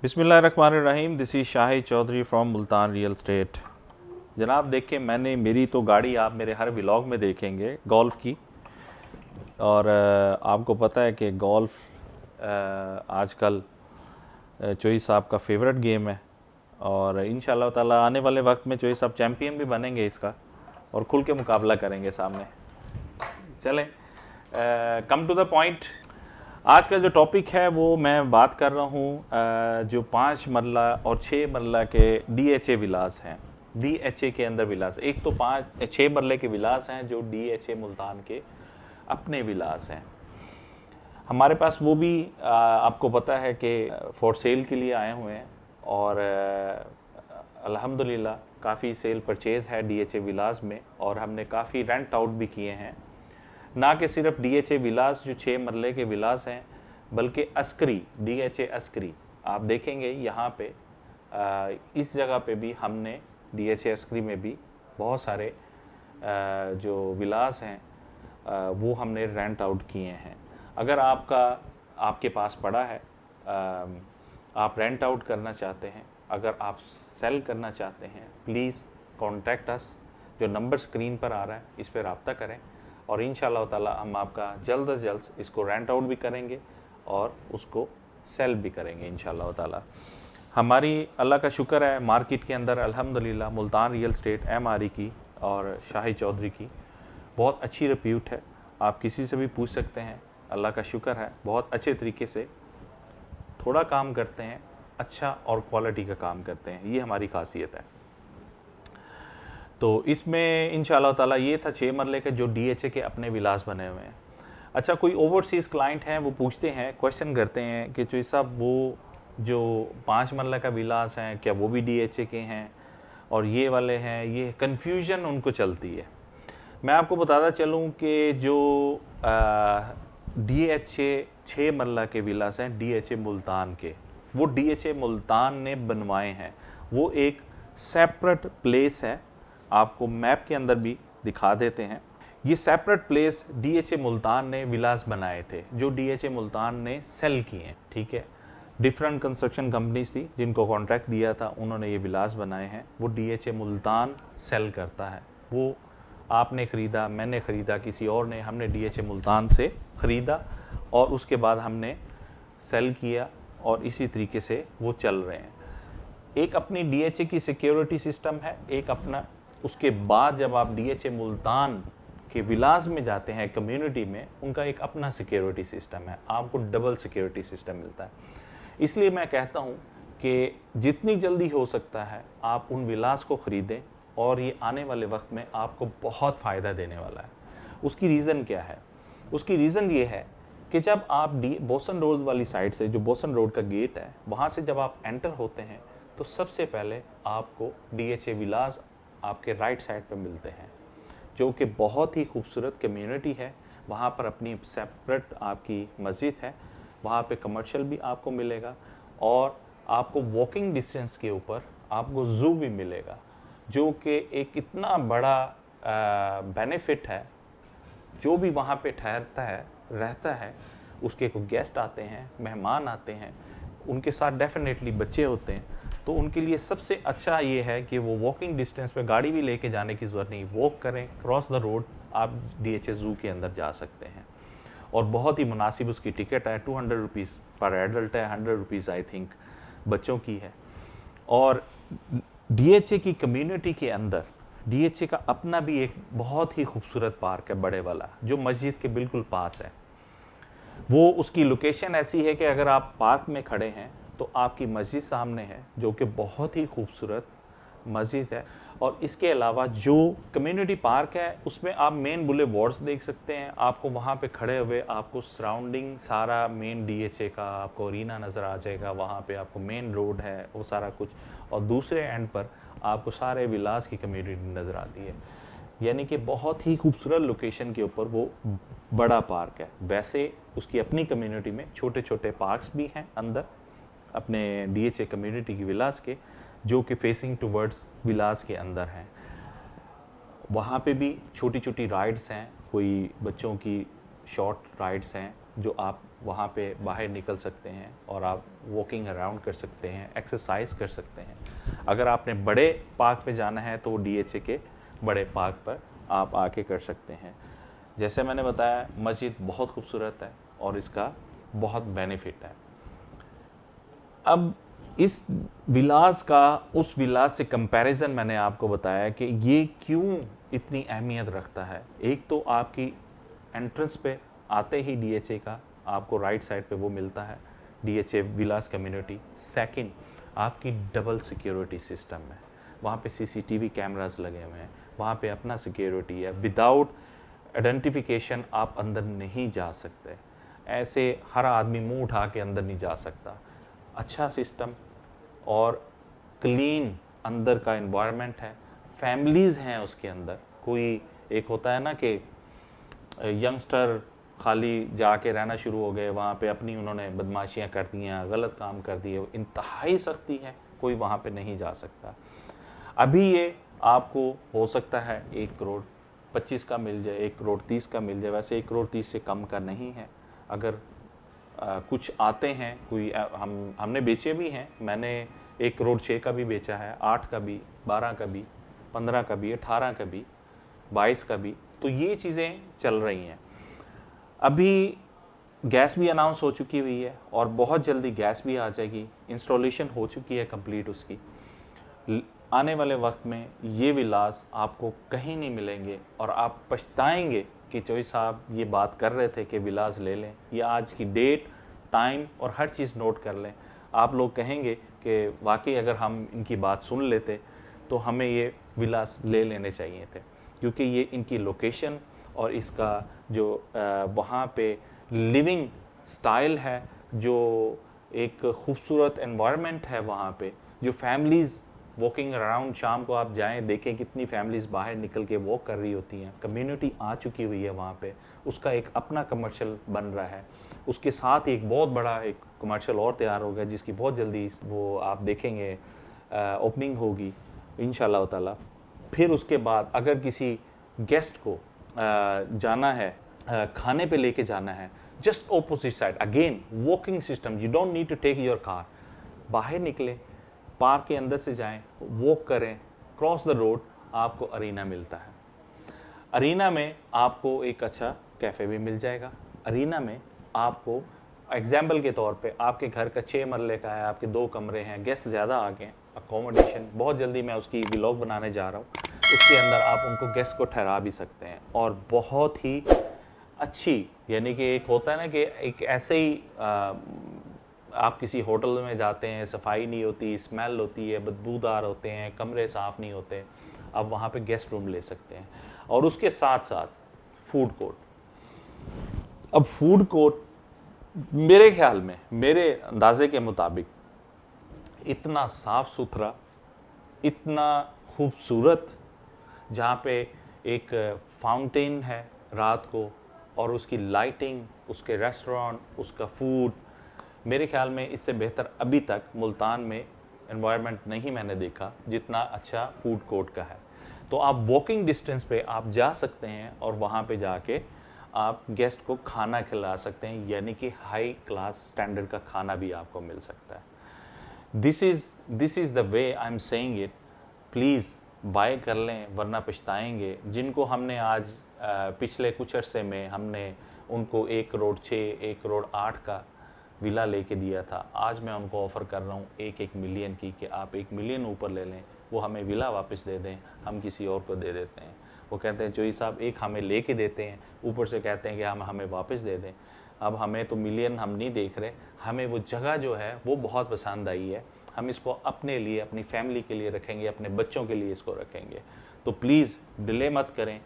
बिस्मिल्लाहिर्रहमानिर्रहीम। This is Shahid Chaudhary from Multan real estate. जनाब देखिए, मेरी तो गाड़ी आप मेरे हर व्लॉग में देखेंगे गोल्फ़ की। और आपको पता है कि गोल्फ़ आजकल चोई साहब का फेवरेट गेम है और इंशाल्लाह ताला आने वाले वक्त में चोई साहब चैम्पियन भी बनेंगे इसका और खुल के मुकाबला करेंगे सामने। चलें, कम टू द पॉइंट। आज का जो टॉपिक है वो मैं बात कर रहा हूँ जो 5 मरला और 6 मरला के DHA विलास हैं। DHA के अंदर विलास, एक तो 6 मरले के विलास हैं जो DHA मुल्तान के अपने विलास हैं। हमारे पास वो भी आपको पता है कि फॉर सेल के लिए आए हुए हैं और अल्हम्दुलिल्लाह काफ़ी सेल परचेज़ है DHA विलास में और हमने काफ़ी रेंट आउट भी किए हैं। ना कि सिर्फ DHA विलास जो 6 मरले के विलास हैं, बल्कि अस्करी DHA अस्करी आप देखेंगे यहाँ पे इस जगह पे भी हमने DHA अस्करी में भी बहुत सारे जो विलास हैं वो हमने रेंट आउट किए हैं। अगर आपके पास पड़ा है, आप रेंट आउट करना चाहते हैं, अगर आप सेल करना चाहते हैं, प्लीज़ कॉन्टैक्ट अस। जो नंबर स्क्रीन पर आ रहा है इस पर रब्ता करें और इंशाल्लाह ताला हम आपका जल्द से जल्द इसको रेंट आउट भी करेंगे और उसको सेल भी करेंगे इंशाल्लाह ताला। हमारी अल्लाह का शुक्र है मार्केट के अंदर अल्हम्दुलिल्लाह मुल्तान रियल एस्टेट MRE की और शाहिद चौधरी की बहुत अच्छी रिप्यूट है। आप किसी से भी पूछ सकते हैं। अल्लाह का शुक्र है बहुत अच्छे तरीके से थोड़ा काम करते हैं, अच्छा और क्वालिटी का काम करते हैं, ये हमारी खासियत है। तो इसमें इंशाल्लाह ताला ये था 6 मरले के जो DHA के अपने विलास बने हुए हैं। अच्छा, कोई ओवरसीज़ क्लाइंट हैं वो पूछते हैं, क्वेश्चन करते हैं कि चोई साहब वो जो 5 मरला का विलास हैं क्या वो भी DHA के हैं और ये वाले हैं, ये कन्फ्यूजन उनको चलती है। मैं आपको बताता चलूँ कि जो DHA 6 मरला के विलास हैं DHA मुल्तान के, वो DHA मुल्तान ने बनवाए हैं। वो एक सेपरेट प्लेस है, आपको मैप के अंदर भी दिखा देते हैं। ये सेपरेट प्लेस DHA मुल्तान ने विलास बनाए थे जो DHA मुल्तान ने सेल किए, ठीक है। डिफरेंट कंस्ट्रक्शन कंपनीज थी जिनको कॉन्ट्रैक्ट दिया था, उन्होंने ये विलास बनाए हैं। वो DHA मुल्तान सेल करता है। वो आपने ख़रीदा, मैंने ख़रीदा, किसी और ने, हमने DHA मुल्तान से ख़रीदा और उसके बाद हमने सेल किया और इसी तरीके से वो चल रहे हैं। एक अपनी DHA की सिक्योरिटी सिस्टम है, एक अपना, उसके बाद जब आप DHA मुल्तान के विलास में जाते हैं कम्युनिटी में, उनका एक अपना सिक्योरिटी सिस्टम है। आपको डबल सिक्योरिटी सिस्टम मिलता है। इसलिए मैं कहता हूँ कि जितनी जल्दी हो सकता है आप उन विलास को ख़रीदें और ये आने वाले वक्त में आपको बहुत फ़ायदा देने वाला है। उसकी रीज़न क्या है? उसकी रीज़न ये है कि जब आप बोसन रोड वाली साइड से, जो बोसन रोड का गेट है, वहाँ से जब आप एंटर होते हैं तो सबसे पहले आपको DHA विलास आपके राइट साइड पे मिलते हैं, जो कि बहुत ही खूबसूरत कम्युनिटी है। वहाँ पर अपनी सेपरेट आपकी मस्जिद है, वहाँ पे कमर्शियल भी आपको मिलेगा और आपको वॉकिंग डिस्टेंस के ऊपर आपको ज़ू भी मिलेगा, जो कि एक इतना बड़ा बेनिफिट है। जो भी वहाँ पे ठहरता है, रहता है, उसके को गेस्ट आते हैं, मेहमान आते हैं, उनके साथ डेफिनेटली बच्चे होते हैं, तो उनके लिए सबसे अच्छा ये है कि वो वॉकिंग डिस्टेंस पे गाड़ी भी लेके जाने की ज़रूरत नहीं, वॉक करें, क्रॉस द रोड आप DHA ज़ू के अंदर जा सकते हैं। और बहुत ही मुनासिब उसकी टिकट है, 200 रुपीज़ पर एडल्ट है, 100 रुपीज़ आई थिंक बच्चों की है। और DHA की कम्युनिटी के अंदर DHA का अपना भी एक बहुत ही खूबसूरत पार्क है, बड़े वाला, जो मस्जिद के बिल्कुल पास है। वो उसकी लोकेशन ऐसी है कि अगर आप पार्क में खड़े हैं तो आपकी मस्जिद सामने है, जो कि बहुत ही खूबसूरत मस्जिद है। और इसके अलावा जो कम्युनिटी पार्क है उसमें आप मेन बुले वार्ड्स देख सकते हैं। आपको वहाँ पे खड़े हुए आपको सराउंडिंग सारा मेन DHA का आपको अरीना नज़र आ जाएगा। वहाँ पे आपको मेन रोड है, वो सारा कुछ, और दूसरे एंड पर आपको सारे विलास की कम्युनिटी नज़र आती है। यानी कि बहुत ही खूबसूरत लोकेशन के ऊपर वो बड़ा पार्क है। वैसे उसकी अपनी कम्युनिटी में छोटे छोटे पार्क्स भी हैं अंदर अपने DHA कम्युनिटी की विलास के, जो कि फेसिंग टुवर्ड्स विलास के अंदर हैं। वहाँ पे भी छोटी छोटी राइड्स हैं, कोई बच्चों की शॉर्ट राइड्स हैं जो आप वहाँ पे बाहर निकल सकते हैं और आप वॉकिंग अराउंड कर सकते हैं, एक्सरसाइज कर सकते हैं। अगर आपने बड़े पार्क पे जाना है तो DHA के बड़े पार्क पर आप आके कर सकते हैं। जैसे मैंने बताया, मस्जिद बहुत खूबसूरत है और इसका बहुत बेनिफिट है। अब इस विलास का उस विलास से कंपैरिजन मैंने आपको बताया कि ये क्यों इतनी अहमियत रखता है। एक तो आपकी एंट्रेंस पे आते ही DHA का आपको राइट साइड पे वो मिलता है, DHA विलास कम्युनिटी। सेकंड, आपकी डबल सिक्योरिटी सिस्टम है, वहाँ पे CCTV कैमरास लगे हुए हैं, वहाँ पे अपना सिक्योरिटी है। विदाउट आइडेंटिफिकेशन आप अंदर नहीं जा सकते, ऐसे हर आदमी मुंह उठा के अंदर नहीं जा सकता। अच्छा सिस्टम और क्लीन अंदर का एनवायरनमेंट है, फैमिलीज़ हैं उसके अंदर। कोई एक होता है ना कि यंगस्टर खाली जाके रहना शुरू हो गए, वहाँ पे अपनी उन्होंने बदमाशियाँ कर दी हैं, गलत काम कर दिए, इंतहाई सख्ती है, कोई वहाँ पे नहीं जा सकता। अभी ये आपको हो सकता है 1,25 का मिल जाए, 1,30 का मिल जाए, वैसे 1,30 से कम का नहीं है। अगर कुछ आते हैं, कोई हमने बेचे भी हैं, मैंने 1,06 का भी बेचा है, 8 का भी, 12 का भी, 15 का भी, 18 का भी, 22 का भी। तो ये चीज़ें चल रही हैं। अभी गैस भी अनाउंस हो चुकी हुई है और बहुत जल्दी गैस भी आ जाएगी, इंस्टॉलेशन हो चुकी है कंप्लीट उसकी। आने वाले वक्त में ये विलास आपको कहीं नहीं मिलेंगे और आप पछताएंगे कि चोई साहब ये बात कर रहे थे कि विलास ले लें। ये आज की डेट, टाइम और हर चीज़ नोट कर लें। आप लोग कहेंगे कि वाकई अगर हम इनकी बात सुन लेते तो हमें ये विलास ले लेने चाहिए थे, क्योंकि ये इनकी लोकेशन और इसका जो वहाँ पे लिविंग स्टाइल है, जो एक खूबसूरत एनवायरनमेंट है वहाँ पे, जो फैमिलीज़ वॉकिंग अराउंड, शाम को आप जाएं देखें कितनी फैमिलीज़ बाहर निकल के वॉक कर रही होती हैं, कम्युनिटी आ चुकी हुई है वहाँ पे, उसका एक अपना कमर्शियल बन रहा है। उसके साथ एक बहुत बड़ा एक कमर्शियल और तैयार हो गया जिसकी बहुत जल्दी वो आप देखेंगे ओपनिंग होगी इंशाल्लाह ताला। फिर उसके बाद अगर किसी गेस्ट को जाना है, खाने पे लेके जाना है, just opposite side again walking system, you don't need to take your car. बाहर निकले, पार्क के अंदर से जाएं, वॉक करें, क्रॉस द रोड, आपको अरीना मिलता है। अरीना में आपको एक अच्छा कैफ़े भी मिल जाएगा। अरीना में आपको एग्जाम्पल के तौर पे आपके घर का 6 मरले का है, आपके 2 कमरे हैं, गेस्ट ज़्यादा आ गए, अकोमोडेशन बहुत जल्दी मैं उसकी व्लॉग बनाने जा रहा हूँ, उसके अंदर आप उनको गेस्ट को ठहरा भी सकते हैं। और बहुत ही अच्छी, यानी कि एक होता है ना कि एक ऐसे ही आप किसी होटल में जाते हैं, सफाई नहीं होती, स्मेल होती है, बदबूदार होते हैं, कमरे साफ़ नहीं होते, आप वहाँ पे गेस्ट रूम ले सकते हैं। और उसके साथ साथ फूड कोर्ट। अब फूड कोर्ट मेरे ख्याल में, मेरे अंदाजे के मुताबिक इतना साफ़ सुथरा, इतना खूबसूरत, जहाँ पे एक फाउंटेन है रात को और उसकी लाइटिंग, उसके रेस्टोरेंट, उसका फूड, मेरे ख्याल में इससे बेहतर अभी तक मुल्तान में एनवायरनमेंट नहीं मैंने देखा जितना अच्छा फूड कोर्ट का है। तो आप वॉकिंग डिस्टेंस पे आप जा सकते हैं और वहाँ पे जाके आप गेस्ट को खाना खिला सकते हैं, यानी कि हाई क्लास स्टैंडर्ड का खाना भी आपको मिल सकता है। This is the way I am saying it. Please buy कर लें वरना पछताएंगे। जिनको हमने आज पिछले कुछ अरसे में हमने उनको 1,06, 1,08 का विला लेके दिया था, आज मैं उनको ऑफ़र कर रहा हूँ 1 मिलियन की, कि आप 1 मिलियन ऊपर ले लें, वो हमें विला वापस दे दें, हम किसी और को दे देते हैं। वो कहते हैं चोई साहब एक हमें लेके देते हैं, ऊपर से कहते हैं कि हम हमें वापस दे दें। अब हमें तो मिलियन हम नहीं देख रहे, हमें वो जगह जो है वो बहुत पसंद आई है, हम इसको अपने लिए, अपनी फैमिली के लिए रखेंगे, अपने बच्चों के लिए इसको रखेंगे। तो प्लीज़ डिले मत करें।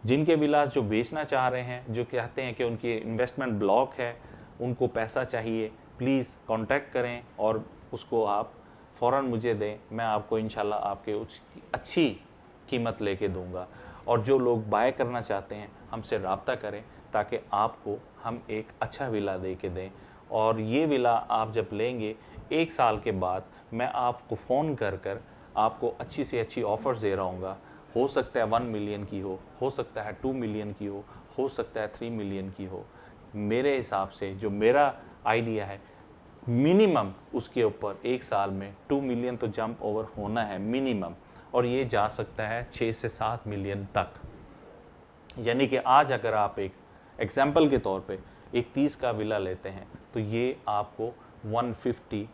जिनके विलास जो बेचना चाह रहे हैं, जो कहते हैं कि उनकी इन्वेस्टमेंट ब्लॉक है, उनको पैसा चाहिए, प्लीज़ कांटेक्ट करें और उसको आप फ़ौरन मुझे दें, मैं आपको इंशाल्लाह आपके उसकी अच्छी कीमत लेके दूंगा। और जो लोग बाय करना चाहते हैं हमसे रब्ता करें ताकि आपको हम एक अच्छा विला दे के दें। और ये विला आप जब लेंगे 1 साल के बाद मैं आपको फ़ोन कर आपको अच्छी से अच्छी ऑफ़र्स दे रहा हूँगा। हो सकता है 1 मिलियन की हो सकता है 2 मिलियन की हो हो सकता है 3 मिलियन की हो। मेरे हिसाब से जो मेरा आइडिया है, मिनिमम उसके ऊपर एक साल में 2 मिलियन तो जंप ओवर होना है मिनिमम, और ये जा सकता है 6 से 7 मिलियन तक। यानी कि आज अगर आप एक एग्जाम्पल के तौर पे एक 30 का विला लेते हैं तो ये आपको 150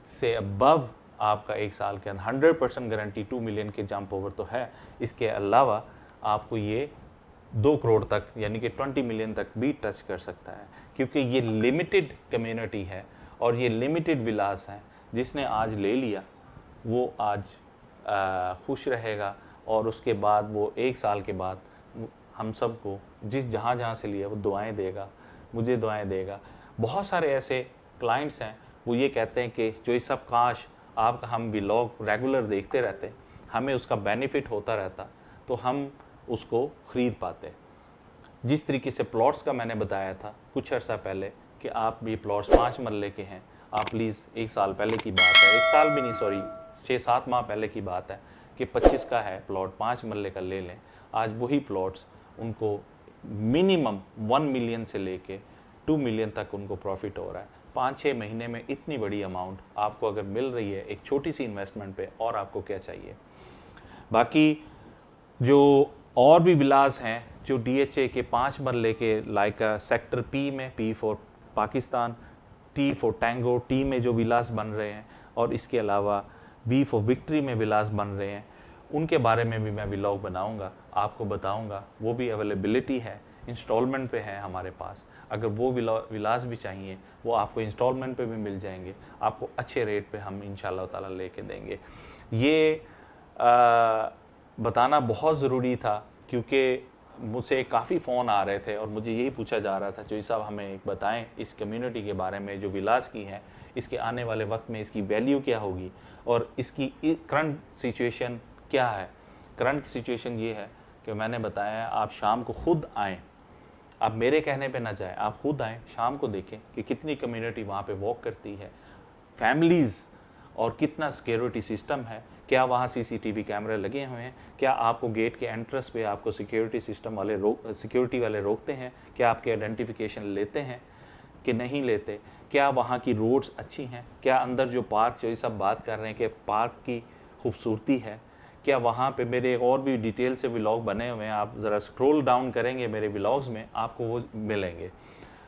से अबव आपका एक साल के अंदर 100% गारंटी 2 मिलियन के जंप ओवर तो है। इसके अलावा आपको ये 2 करोड़ तक यानी कि 20 मिलियन तक भी टच कर सकता है, क्योंकि ये लिमिटेड कम्युनिटी है और ये लिमिटेड विलास हैं। जिसने आज ले लिया वो आज खुश रहेगा, और उसके बाद वो एक साल के बाद हम सबको जिस जहाँ से लिया वो दुआएं देगा, मुझे दुआएं देगा। बहुत सारे ऐसे क्लाइंट्स हैं वो ये कहते हैं कि जो ये सब काश आपका हम व्लॉग रेगुलर देखते रहते, हमें उसका बेनिफिट होता रहता तो हम उसको ख़रीद पाते। जिस तरीके से प्लॉट्स का मैंने बताया था कुछ अर्सा पहले कि आप ये प्लॉट्स 5 मरले के हैं, आप प्लीज़ एक साल पहले की बात है, एक साल भी नहीं सॉरी 6-7 माह पहले की बात है कि 25 का है प्लॉट 5 मरले का ले लें। आज वही प्लॉट्स उनको मिनिमम 1 मिलियन से लेके 2 मिलियन तक उनको प्रॉफिट हो रहा है। 5-6 महीने में इतनी बड़ी अमाउंट आपको अगर मिल रही है एक छोटी सी इन्वेस्टमेंट पे, और आपको क्या चाहिए। बाकी जो और भी विलास हैं जो DHA के 5 मरले के लाइक सेक्टर P में, P for Pakistan, T for tango, T में जो विलास बन रहे हैं, और इसके अलावा V फॉर विक्ट्री में विलास बन रहे हैं, उनके बारे में भी मैं व्लॉग बनाऊंगा, आपको बताऊंगा। वो भी अवेलेबिलिटी है, इंस्टॉलमेंट पे है हमारे पास। अगर वो विलास भी चाहिए वो आपको इंस्टॉलमेंट पे भी मिल जाएंगे, आपको अच्छे रेट पे हम इंशाल्लाह ताला लेके देंगे। ये बताना बहुत ज़रूरी था क्योंकि मुझसे काफ़ी फ़ोन आ रहे थे और मुझे यही पूछा जा रहा था जोई साहब हमें एक बताएं इस कम्युनिटी के बारे में जो विलास की है, इसके आने वाले वक्त में इसकी वैल्यू क्या होगी और इसकी करंट सिचुएशन क्या है। करंट सिचुएशन ये है कि मैंने बताया आप शाम को खुद आएँ, आप मेरे कहने पे ना जाएं, आप खुद आएँ, शाम को देखें कि कितनी कम्युनिटी वहाँ पे वॉक करती है, फैमिलीज़, और कितना सिक्योरिटी सिस्टम है, क्या वहाँ CCTV कैमरे लगे हुए हैं, क्या आपको गेट के एंट्रेंस पे आपको सिक्योरिटी सिस्टम वाले सिक्योरिटी वाले रोकते हैं, क्या आपके आइडेंटिफिकेशन लेते हैं कि नहीं लेते, क्या वहाँ की रोड्स अच्छी हैं, क्या अंदर जो पार्क जो ये सब बात कर रहे हैं कि पार्क की खूबसूरती है, क्या वहाँ पे मेरे और भी डिटेल से व्लॉग बने हुए हैं, आप ज़रा स्क्रॉल डाउन करेंगे मेरे व्लॉग्स में आपको वो मिलेंगे।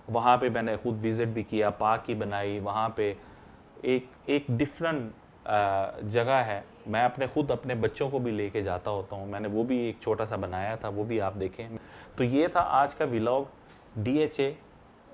वहाँ पे मैंने खुद विज़िट भी किया, पार्क की बनाई, वहाँ पे एक डिफरेंट जगह है। मैं अपने बच्चों को भी लेके जाता होता हूँ, मैंने वो भी एक छोटा सा बनाया था, वो भी आप देखें। तो ये था आज का व्लॉग DHA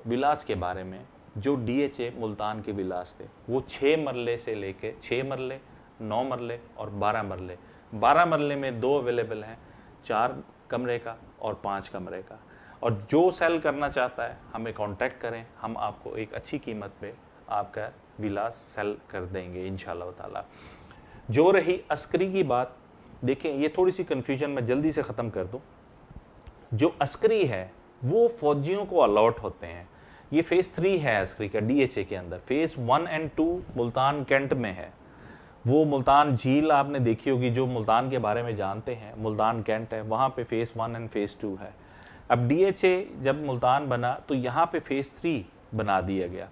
विलास के बारे में। जो DHA मुल्तान के विलास थे वो 6 मरले से लेके 6 मरले, 9 मरले और 12 मरले। 12 मरले में 2 अवेलेबल हैं, 4 कमरे का और 5 कमरे का। और जो सेल करना चाहता है हमें कांटेक्ट करें, हम आपको एक अच्छी कीमत पे आपका विलास सेल कर देंगे इंशाल्लाह ताला। जो रही अस्करी की बात, देखें ये थोड़ी सी कन्फ्यूजन मैं जल्दी से ख़त्म कर दूं। जो अस्करी है वो फौजियों को अलॉट होते हैं। ये फेज़ 3 है अस्करी का DHA के अंदर। फेज़ 1 और 2 मुल्तान कैंट में है। वो मुल्तान झील आपने देखी होगी, जो मुल्तान के बारे में जानते हैं, मुल्तान कैंट है, वहाँ पे फेज़ 1 और फेज़ 2 है। अब DHA जब मुल्तान बना तो यहाँ पे फेज़ 3 बना दिया गया।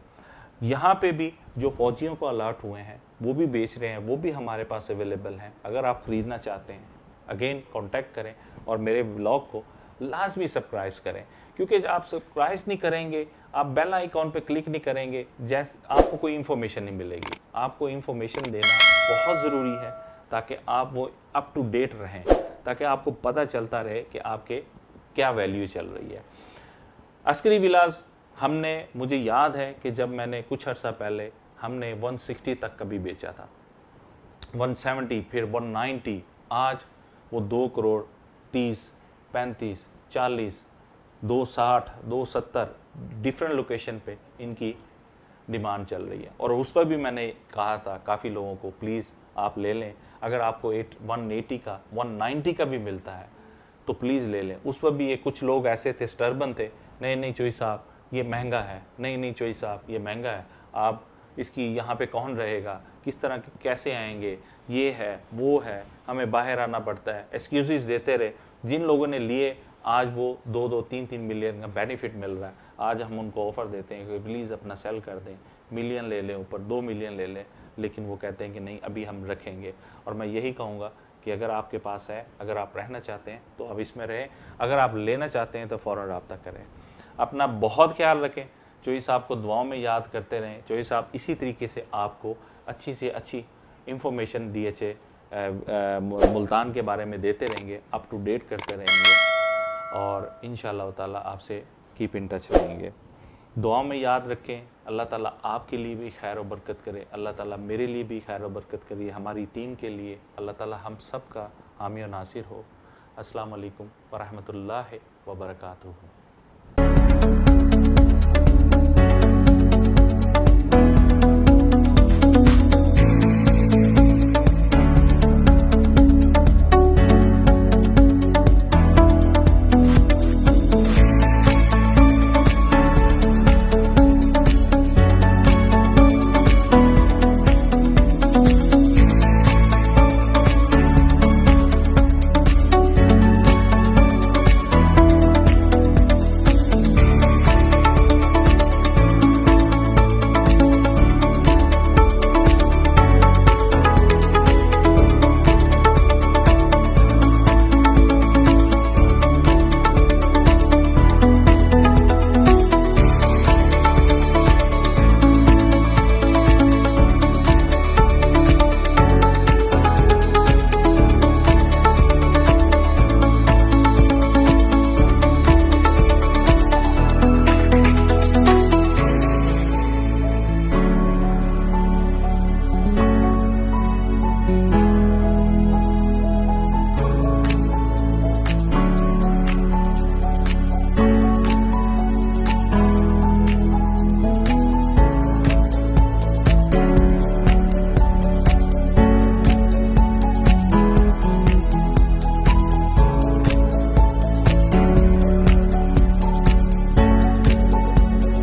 यहाँ पे भी जो फौजियों को अलॉट हुए हैं वो भी बेच रहे हैं, वो भी हमारे पास अवेलेबल हैं। अगर आप ख़रीदना चाहते हैं अगेन कांटेक्ट करें और मेरे व्लॉग को लाजमी सब्सक्राइब करें, क्योंकि आप सब्सक्राइब नहीं करेंगे, आप बेल आइकॉन पे क्लिक नहीं करेंगे, जैसे आपको कोई इन्फॉर्मेशन नहीं मिलेगी। आपको इन्फॉर्मेशन देना बहुत ज़रूरी है ताकि आप वो अप टू डेट रहें, ताकि आपको पता चलता रहे कि आपके क्या वैल्यू चल रही है। अस्करी विलास हमने, मुझे याद है कि जब मैंने कुछ अर्सा पहले हमने 160 तक कभी बेचा था, 170, फिर 190, आज वो 2 करोड़ 30, 35, 40, 260, 270 डिफरेंट लोकेशन पे इनकी डिमांड चल रही है। और उस पर भी मैंने कहा था काफ़ी लोगों को प्लीज़ आप ले लें, अगर आपको 180 का 190 का भी मिलता है तो प्लीज़ ले लें। उस पर भी ये कुछ लोग ऐसे थे, स्टर्बन थे, नहीं चोई साहब ये महंगा है, नहीं चोई साहब ये महंगा है, आप इसकी यहाँ पे कौन रहेगा, किस तरह कैसे आएंगे, ये है वो है, हमें बाहर आना पड़ता है, एक्सक्यूज़ देते रहे। जिन लोगों ने लिए आज वो 2-2, 3-3 मिलियन का बेनिफिट मिल रहा है, आज हम उनको ऑफ़र देते हैं कि प्लीज़ अपना सेल कर दें, मिलियन ले लें, ऊपर 2 मिलियन ले लें, लेकिन वो कहते हैं कि नहीं अभी हम रखेंगे। और मैं यही कहूँगा कि अगर आपके पास है, अगर आप रहना चाहते हैं तो अब इसमें रहें, अगर आप लेना चाहते हैं तो फ़ौरन रब्ता करें। अपना बहुत ख्याल रखें। चोई साहब को दुआओं में याद करते रहें। चोई साहब इसी तरीके से आपको अच्छी से अच्छी इंफॉर्मेशन DHA मुल्तान के बारे में देते रहेंगे, अप टू डेट करते रहेंगे और इंशाअल्लाह ताला आपसे कीप इन टच रहेंगे। दुआ में याद रखें। अल्लाह ताला आपके लिए भी खैर और बरकत करे, अल्लाह ताला मेरे लिए भी खैर और बरकत करिए, हमारी टीम के लिए अल्लाह ताला हम सब का हामी और नासिर हो। अस्सलाम वालेकुम व रहमतुल्लाहि व बरकातुहू।